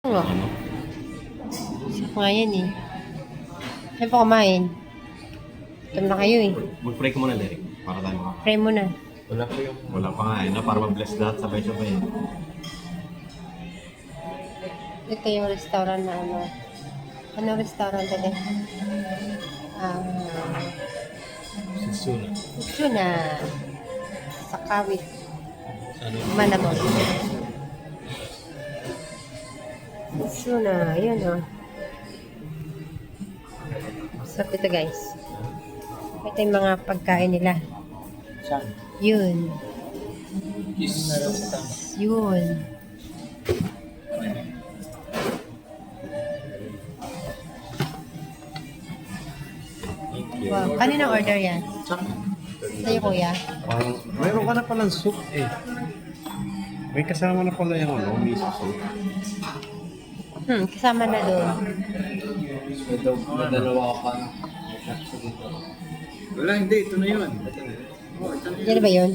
Oo. Sarap nga yan eh. Saan pa kumain? Gutom na kayo eh. Mag-pray ka muna, Derek. Para tayo maka... Try mo na. Wala pa yung... Wala pa nga eh, no? Para mag-bless lahat sabay-sabay. Ito yung restaurant na ano. Anong restaurant ito? Sisuna. Ito na. Sa Kawit. Ano? Malabon. Ito na. Yun o. Sarap ito guys. Ito yung mga pagkain nila. Saan? Yun. Yun. Wow. Kaninang order yan? Sa'yo kuya? Parang, mayroon ka na palang soup eh. May kasama na pala yung ano, miso soup. Kasama na doon. May dalawa ka. Wala, hindi. Ito na yun. Yan ba yun?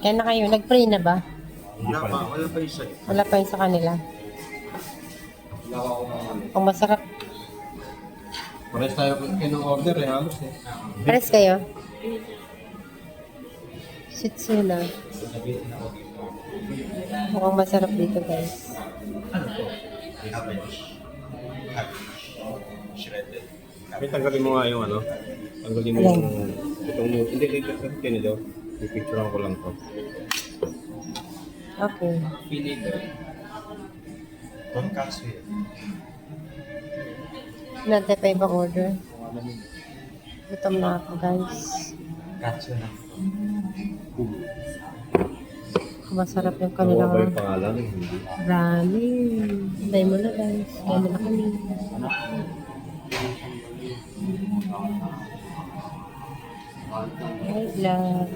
Kaya na kayo, nag-pray na ba? Hindi pa rin. Wala pa yung sa'yo. Wala pa yun sa kanila. Wala ako mga Kung masarap, Pares tayo kinu-order eh, halos eh. pares kayo. Sitsuna. Mukhang masarap dito guys. ano to? Shredded. May tanggalin mo nga yung ano. Tanggalin mo Alin? yung... Itong yung... Hindi, dito sa tinilo. Pipicturean ko lang to. Okay. Pili ko. Tonkatsu yun. Nante pa ibang order. Gutom na ako guys. Katsu na. Masarap yung Ano ba yung kanilang pangalan? Hindi. ramen. Try mo na guys. Kaya na kami. Hey vlog.